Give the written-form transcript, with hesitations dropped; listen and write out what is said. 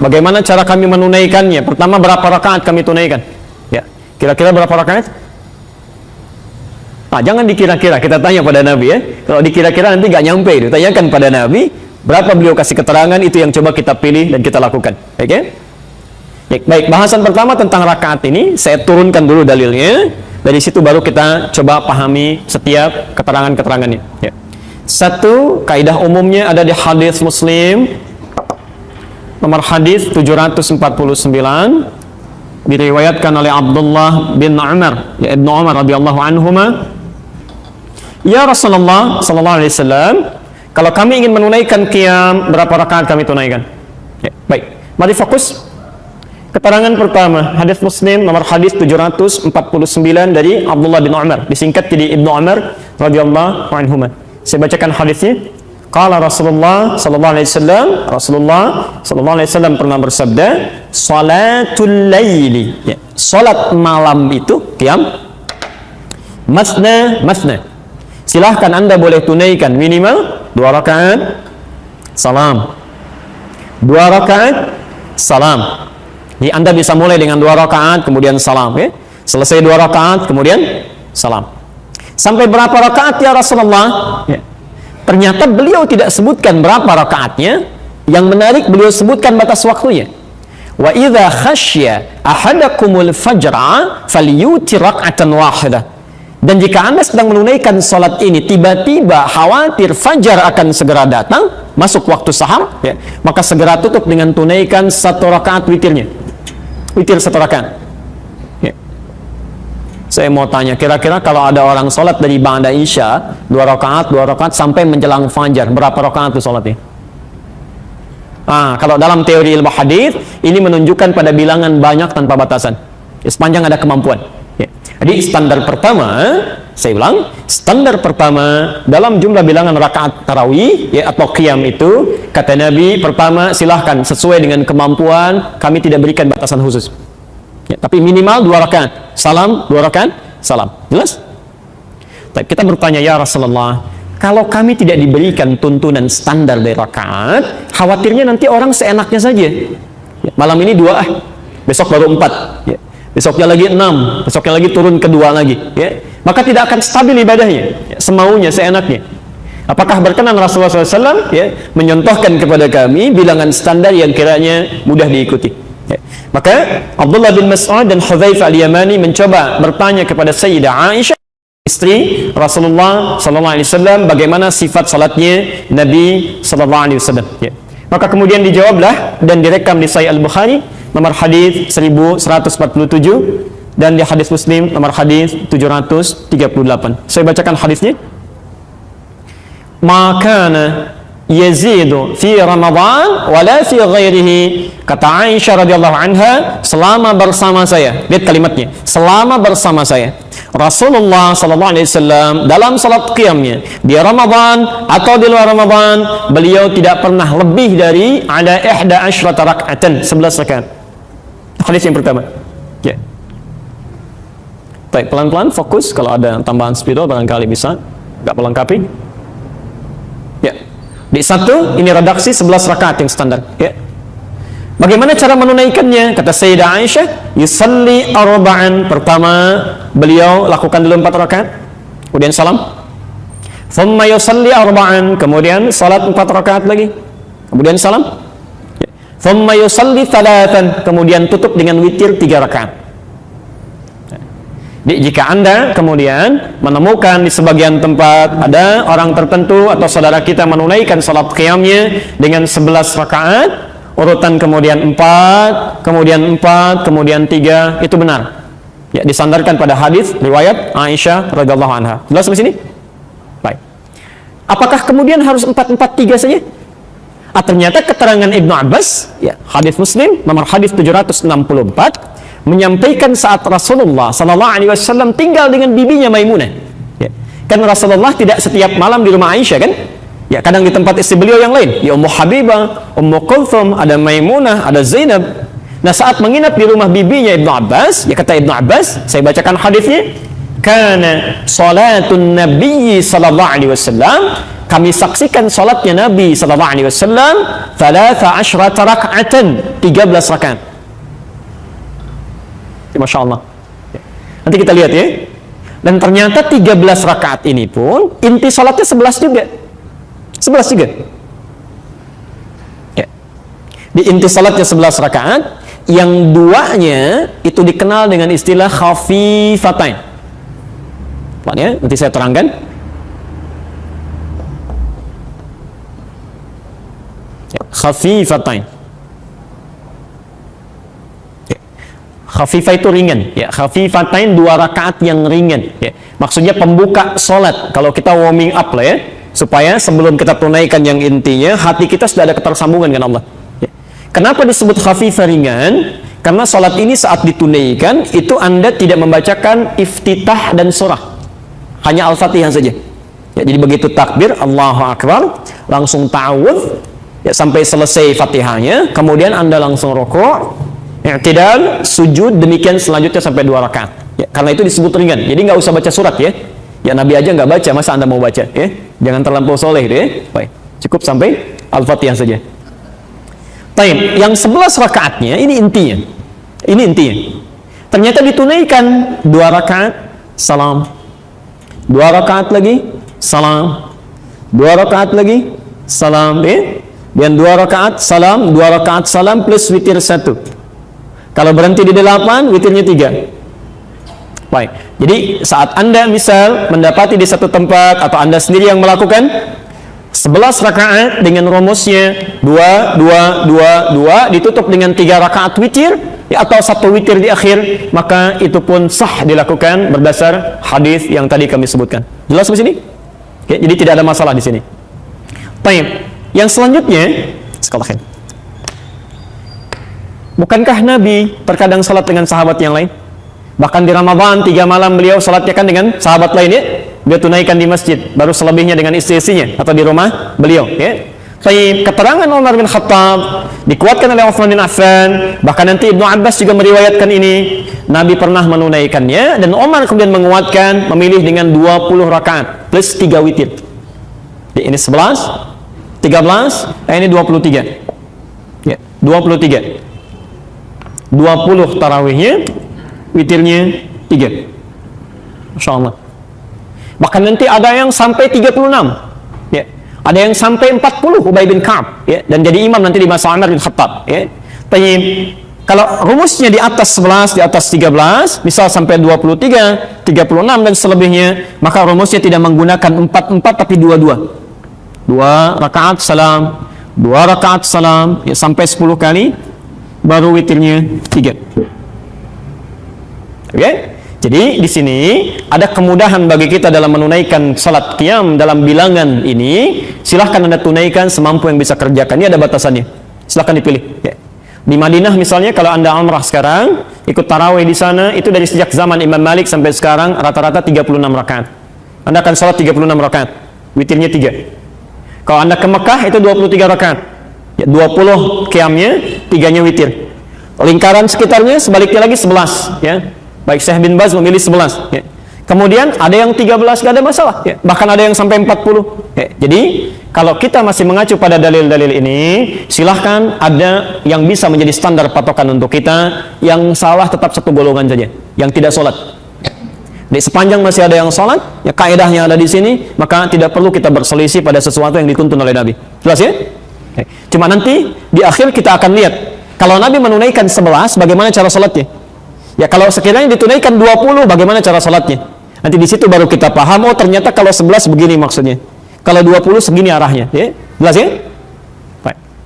Bagaimana cara kami menunaikannya? Pertama, berapa rakaat kami tunaikan? Ya, kira-kira berapa rakaat? Nah, jangan dikira-kira, kita tanya pada Nabi ya. Kalau dikira-kira nanti nggak nyampe itu. Tanyakan pada Nabi, berapa beliau kasih keterangan, itu yang coba kita pilih dan kita lakukan. Oke? Okay? Baik, bahasan pertama tentang rakaat ini, saya turunkan dulu dalilnya. Dari situ baru kita coba pahami setiap keterangan-keterangannya. Ya. Satu, kaidah umumnya ada di hadis Muslim, nomor hadis 749, diriwayatkan oleh Abdullah bin Umar, ya Ibnu Umar radhiyallahu anhuma. Ya Rasulullah sallallahu alaihi wasallam, kalau kami ingin menunaikan qiyam, berapa rakaat kami tunaikan? Ya, baik, mari fokus. Keterangan pertama, hadis Muslim nomor hadis 749 dari Abdullah bin Umar, disingkat jadi Ibnu Umar radhiyallahu anhuma. Saya bacakan hadisnya. Qala Rasulullah sallallahu alaihi wasallam, Rasulullah sallallahu alaihi wasallam pernah bersabda, salatul laili, ya, salat malam itu qiyam masna masna. Silahkan Anda boleh tunaikan minimal 2 rakaat salam. 2 rakaat salam. Jadi Anda bisa mulai dengan 2 rakaat kemudian salam, ya. Selesai 2 rakaat kemudian salam. Sampai berapa rakaat ya Rasulullah? Ya. Ternyata beliau tidak sebutkan berapa rakaatnya. Yang menarik, beliau sebutkan batas waktunya. Wa idza khasyya ahadakumul fajra falyutir rak'atan wahidah. Dan jika Anda sedang menunaikan salat ini, tiba-tiba khawatir fajar akan segera datang, masuk waktu sahar, ya, maka segera tutup dengan tunaikan 1 rakaat witirnya. Witir 1 rakaat. Ya. Saya mau tanya, kira-kira kalau ada orang sholat dari ba'da isya 2 rakaat sampai menjelang fajar, berapa rakaat itu sholatnya? Kalau dalam teori ilmu hadis ini menunjukkan pada bilangan banyak tanpa batasan, ya, sepanjang ada kemampuan. Ya. Jadi standar pertama, saya ulang, standar pertama dalam jumlah bilangan rakaat tarawih, ya, atau qiyam itu, kata Nabi, pertama silahkan sesuai dengan kemampuan, kami tidak berikan batasan khusus. Ya, tapi minimal 2 rakaat salam, 2 rakaat salam. Jelas? Tapi kita bertanya, ya Rasulullah, kalau kami tidak diberikan tuntunan standar dari rakaat, khawatirnya nanti orang seenaknya saja. Ya, malam ini 2, besok baru 4, ya. Besoknya lagi 6, besoknya lagi turun ke 2 lagi, ya. Maka tidak akan stabil ibadahnya, ya, semaunya, seenaknya. Apakah berkenan Rasulullah SAW, ya, menyontohkan kepada kami bilangan standar yang kiranya mudah diikuti? Ya. Maka Abdullah bin Mas'ud dan Hudzaifah al-Yamani mencoba bertanya kepada Sayyidah Aisyah, istri Rasulullah SAW, bagaimana sifat salatnya Nabi SAW. Ya. Maka kemudian dijawablah dan direkam di Sahih Al-Bukhari nomor hadis 1147 dan di hadis Muslim nomor hadis 738. Saya bacakan hadisnya. Makana yazidu fi Ramadan wala fi ghairihi, kata Aisyah radhiyallahu anha, selama bersama saya, lihat kalimatnya, selama bersama saya Rasulullah sallallahu alaihi wasallam dalam salat qiyamnya di Ramadan atau di luar Ramadan, beliau tidak pernah lebih dari ada 11 raka'atan, 11 rakaat. Hadis yang pertama. Ya. Baik, pelan-pelan fokus, kalau ada tambahan spidol barangkali bisa enggak melengkapi. Ya. Di 1 ini redaksi 11 rakaat yang standar, ya. Bagaimana cara menunaikannya? Kata Sayyidah Aisyah, yusalli arba'an. Pertama, beliau lakukan dulu 4 rakaat, kemudian salam. Thumma yusalli arba'an, kemudian salat 4 rakaat lagi, kemudian salam. Thumma yusalli thalathan, kemudian tutup dengan witir 3 rakaat. Jika Anda kemudian menemukan di sebagian tempat ada orang tertentu atau saudara kita menunaikan salat qiyamnya dengan 11 rakaat, urutan kemudian 4, kemudian 4, kemudian 3, itu benar. Ya, disandarkan pada hadis riwayat Aisyah radhiyallahu anha. Jelas sampai sini? Baik. Apakah kemudian harus 4, 4, 3 saja? Ternyata keterangan Ibnu Abbas, ya, hadis Muslim nomor hadis 764, menyampaikan saat Rasulullah sallallahu alaihi wasallam tinggal dengan bibinya Maimunah. Ya. Kan Rasulullah tidak setiap malam di rumah Aisyah, kan? Ya, kadang di tempat istri beliau yang lain, ya Ummu Habibah, Ummu Kulthum, ada Maimunah, ada Zainab. Nah, saat menginap di rumah bibinya Ibnu Abbas, ya kata Ibnu Abbas, saya bacakan hadisnya, kana salatun nabiyyi sallallahu alaihi wasallam kami saksikan salatnya Nabi sallallahu alaihi wasallam 13 raka'atan, 13 rakaat. Masya Allah. Nanti kita lihat ya. Dan ternyata 13 rakaat ini pun inti salatnya 11 juga. 11 juga. Ya. Di inti salatnya 11 rakaat, yang duanya itu dikenal dengan istilah khafifatain. Ya, nanti saya terangkan. Ya, khafifatain. Khafifah itu ringan, ya. Khafifatain 2 rakaat yang ringan, ya. Maksudnya pembuka sholat. Kalau kita warming up lah ya, supaya sebelum kita tunaikan yang intinya, hati kita sudah ada ketersambungan dengan Allah. Ya. Kenapa disebut khafifah ringan? Karena sholat ini saat ditunaikan itu Anda tidak membacakan iftitah dan surah, hanya Al-Fatihah saja. Ya, jadi begitu takbir Allahu Akbar, langsung ta'awudz, ya, sampai selesai Fatihahnya, kemudian Anda langsung rukuk. I'tidal, sujud, demikian selanjutnya sampai 2 rakaat. Ya, karena itu disebut ringan. Jadi nggak usah baca surat ya. Ya Nabi aja nggak baca, masa Anda mau baca? Ya, jangan terlampau soleh ya. Baik, cukup sampai Al-Fatihah saja. Taib, yang 11 rakaatnya ini intinya. Ini intinya. Ternyata ditunaikan 2 rakaat salam, 2 rakaat lagi salam, 2 rakaat lagi salam, ya. Dan 2 rakaat salam, 2 rakaat salam plus witir 1. Kalau berhenti di 8, witirnya 3. Baik. Jadi saat Anda misal mendapati di satu tempat atau Anda sendiri yang melakukan 11 rakaat dengan rumusnya 2 2 2 2 ditutup dengan 3 rakaat witir, ya, atau 1 witir di akhir, maka itu pun sah dilakukan berdasar hadis yang tadi kami sebutkan. Jelas di sini? Oke, jadi tidak ada masalah di sini. Baik. Yang selanjutnya, sekali lagi. Bukankah Nabi terkadang salat dengan sahabat yang lain? Bahkan di Ramadan 3 malam beliau salatnya kan dengan sahabat lain ya. Dia tunaikan di masjid, baru selebihnya dengan istri-istrinya atau di rumah beliau ya. Baik, keterangan Umar bin Khattab dikuatkan oleh Utsman bin Affan, bahkan nanti Ibnu Abbas juga meriwayatkan ini. Nabi pernah menunaikannya dan Umar kemudian menguatkan memilih dengan 20 rakaat plus 3 witir. Jadi ini 11, 13, ini 23. Ya, 23. 20 tarawihnya, witirnya 3. Masya Allah. Bahkan nanti ada yang sampai 36, ya. Ada yang sampai 40, Ubay bin Ka'ab, ya. Dan jadi imam nanti di masa Umar bin Khattab, ya. Tapi kalau rumusnya di atas 11, di atas 13, misal sampai 23, 36 dan selebihnya, maka rumusnya tidak menggunakan 4 tapi 2 rakaat salam, 2 rakaat salam, ya, sampai 10 kali. Baru witirnya 3. Oke? Jadi di sini ada kemudahan bagi kita dalam menunaikan salat qiyam dalam bilangan ini. Silahkan Anda tunaikan semampu yang bisa kerjakan. Ini ada batasannya. Silahkan dipilih. Ya. Di Madinah misalnya, kalau Anda umrah sekarang, ikut tarawih di sana, itu dari sejak zaman Imam Malik sampai sekarang rata-rata 36 rakaat. Anda akan salat 36 rakaat. Witirnya 3. Kalau Anda ke Mekah itu 23 rakaat. Ya, 20 qiyamnya, 3-nya witir. Lingkaran sekitarnya sebaliknya lagi 11, ya. Baik Syekh bin Baz memilih 11, ya. Kemudian ada yang 13, gak ada masalah, ya. Bahkan ada yang sampai 40, ya. Jadi kalau kita masih mengacu pada dalil-dalil ini, silahkan ada yang bisa menjadi standar patokan untuk kita. Yang salah tetap satu golongan saja, yang tidak sholat. Di sepanjang masih ada yang sholat, ya, kaidahnya ada di sini, maka tidak perlu kita berselisih pada sesuatu yang dituntun oleh Nabi. Jelas ya? Cuma nanti di akhir kita akan lihat, kalau Nabi menunaikan 11, bagaimana cara sholatnya? Ya, kalau sekiranya ditunaikan 20, bagaimana cara sholatnya? Nanti di situ baru kita paham, oh ternyata kalau 11 begini maksudnya, kalau 20 segini arahnya. Ya, jelas ya?